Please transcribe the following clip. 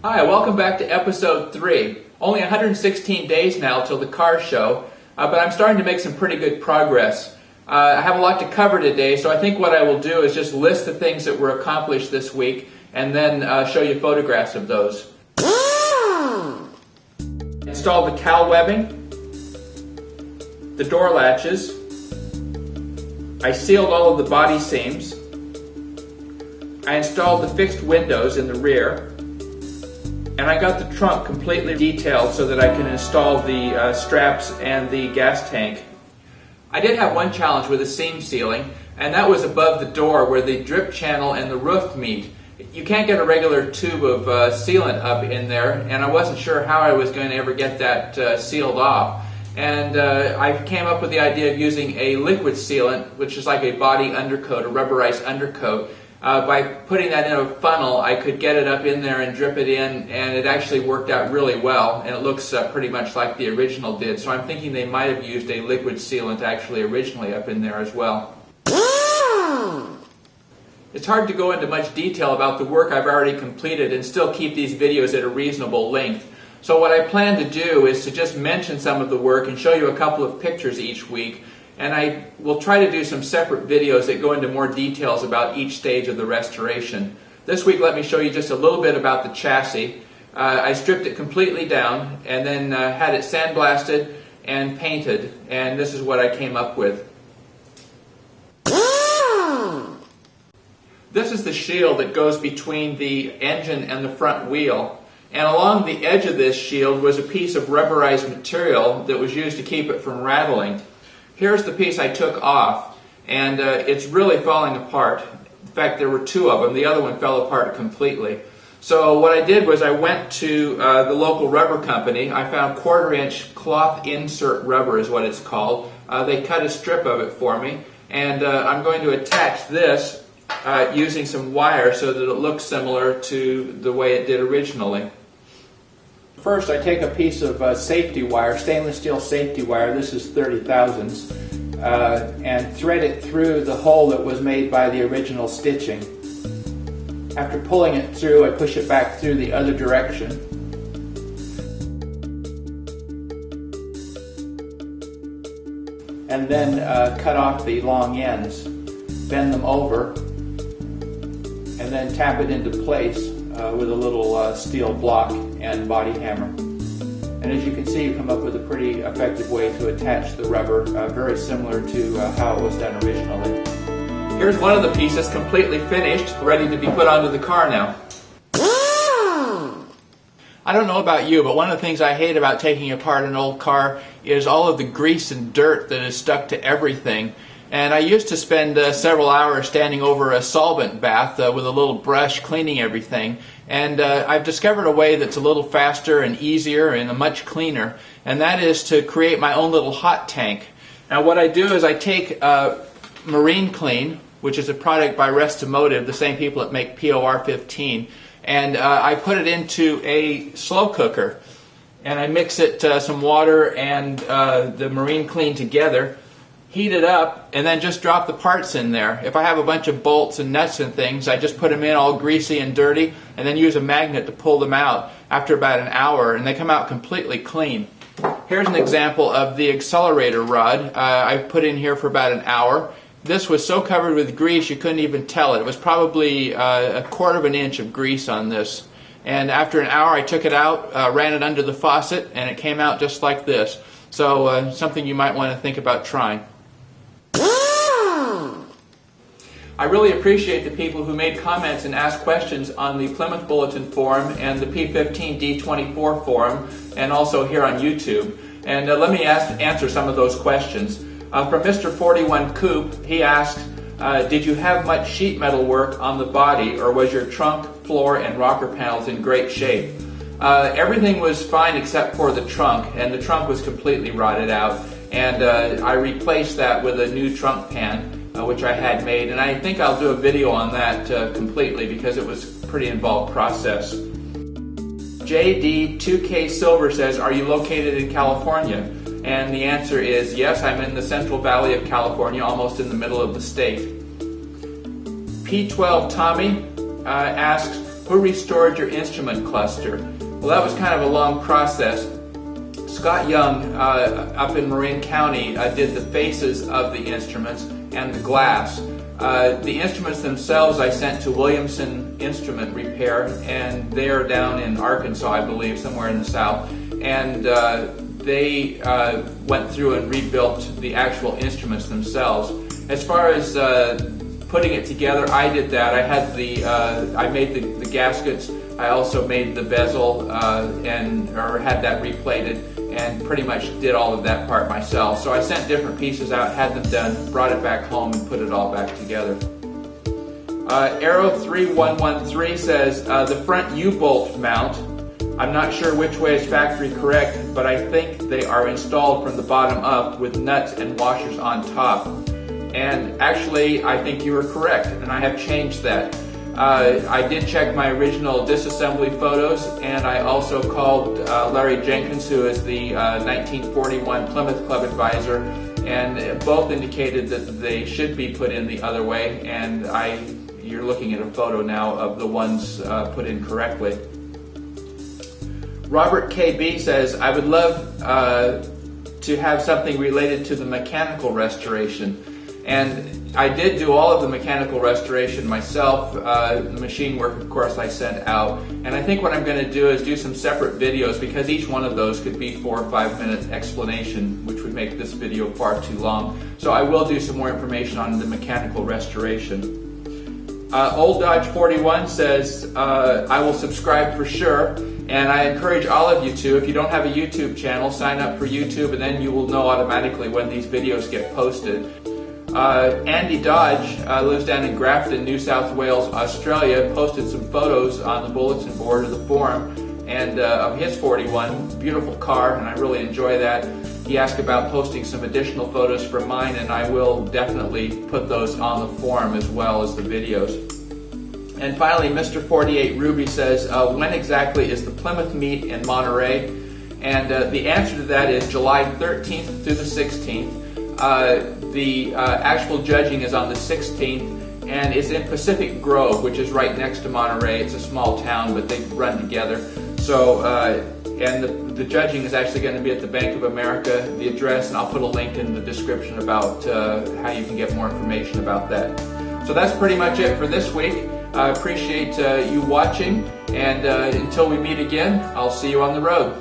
Hi, welcome back to episode 3. Only 116 days now till the car show, but I'm starting to make some pretty good progress. I have a lot to cover today, so I think what I will do is just list the things that were accomplished this week and then show you photographs of those. Installed the cowl webbing, the door latches. I sealed all of the body seams. I installed the fixed windows in the rear. And I got the trunk completely detailed so that I can install the straps and the gas tank. I did have one challenge with the seam sealing, and that was above the door where the drip channel and the roof meet. You can't get a regular tube of sealant up in there, and I wasn't sure how I was going to ever get that sealed off. And I came up with the idea of using a liquid sealant, which is like a body undercoat, a rubberized undercoat. By putting that in a funnel, I could get it up in there and drip it in, and it actually worked out really well, and it looks pretty much like the original did. So I'm thinking they might have used a liquid sealant actually originally up in there as well. It's hard to go into much detail about the work I've already completed and still keep these videos at a reasonable length. So what I plan to do is to just mention some of the work and show you a couple of pictures each week. And I will try to do some separate videos that go into more details about each stage of the restoration. This week, let me show you just a little bit about the chassis. I stripped it completely down and then had it sandblasted and painted, and this is what I came up with. This is the shield that goes between the engine and the front wheel. And along the edge of this shield was a piece of rubberized material that was used to keep it from rattling. Here's the piece I took off, and it's really falling apart. In fact, there were two of them. The other one fell apart completely. So what I did was I went to the local rubber company. I found 1/4-inch cloth insert rubber is what it's called. They cut a strip of it for me, and I'm going to attach this using some wire so that it looks similar to the way it did originally. First, I take a piece of safety wire, stainless steel safety wire, this is 30 thousandths, and thread it through the hole that was made by the original stitching. After pulling it through, I push it back through the other direction. And then cut off the long ends, bend them over, and then tap it into place with a little steel block and body hammer. And as you can see, you come up with a pretty effective way to attach the rubber, very similar to how it was done originally. Here's one of the pieces completely finished, ready to be put onto the car now. I don't know about you, but one of the things I hate about taking apart an old car is all of the grease and dirt that is stuck to everything. And I used to spend several hours standing over a solvent bath with a little brush cleaning everything. And I've discovered a way that's a little faster and easier and much cleaner, and that is to create my own little hot tank. Now what I do is I take Marine Clean, which is a product by Restimotive, the same people that make POR 15, and I put it into a slow cooker. And I mix it some water and the Marine Clean together, heat it up, and then just drop the parts in there. If I have a bunch of bolts and nuts and things, I just put them in all greasy and dirty, and then use a magnet to pull them out after about an hour, and they come out completely clean. Here's an example of the accelerator rod I put in here for about an hour. This was so covered with grease you couldn't even tell it. It was probably 1/4 of an inch of grease on this. And after an hour I took it out, ran it under the faucet, and it came out just like this. So something you might want to think about trying. I really appreciate the people who made comments and asked questions on the Plymouth Bulletin Forum and the P15D24 Forum, and also here on YouTube. And let me answer some of those questions. From Mr. 41 Coop, he asked, did you have much sheet metal work on the body, or was your trunk, floor, and rocker panels in great shape? Everything was fine except for the trunk, and the trunk was completely rotted out. And I replaced that with a new trunk pan, which I had made, and I think I'll do a video on that completely because it was a pretty involved process. JD2K Silver says, are you located in California? And the answer is yes, I'm in the Central Valley of California, almost in the middle of the state. P12 Tommy asks, who restored your instrument cluster? Well, that was kind of a long process. Scott Young up in Marin County did the faces of the instruments and the glass. The instruments themselves I sent to Williamson Instrument Repair, and they're down in Arkansas, I believe, somewhere in the south. And they went through and rebuilt the actual instruments themselves. As far as putting it together, I did that. I made the gaskets. I also made the bezel or had that replated, and pretty much did all of that part myself. So I sent different pieces out, had them done, brought it back home, and put it all back together. Arrow3113 says the front U-bolt mount. I'm not sure which way is factory correct, but I think they are installed from the bottom up with nuts and washers on top. And actually, I think you are correct, and I have changed that. I did check my original disassembly photos, and I also called Larry Jenkins, who is the 1941 Plymouth Club advisor, and both indicated that they should be put in the other way, and you're looking at a photo now of the ones put in correctly. Robert KB says, I would love to have something related to the mechanical restoration. And I did do all of the mechanical restoration myself. The machine work, of course, I sent out. And I think what I'm going to do is do some separate videos, because each one of those could be 4 or 5 minute explanation, which would make this video far too long. So I will do some more information on the mechanical restoration. Old Dodge 41 says, I will subscribe for sure. And I encourage all of you to, if you don't have a YouTube channel, sign up for YouTube, and then you will know automatically when these videos get posted. Andy Dodge lives down in Grafton, New South Wales, Australia, posted some photos on the bulletin board of the forum and of his 41. Beautiful car, and I really enjoy that. He asked about posting some additional photos from mine, and I will definitely put those on the forum as well as the videos. And finally, Mr. 48 Ruby says, when exactly is the Plymouth meet in Monterey? And the answer to that is July 13th through the 16th. The actual judging is on the 16th, and it's in Pacific Grove, which is right next to Monterey. It's a small town, but they run together. So, and the judging is actually going to be at the Bank of America, the address, and I'll put a link in the description about how you can get more information about that. So that's pretty much it for this week. I appreciate you watching, and until we meet again, I'll see you on the road.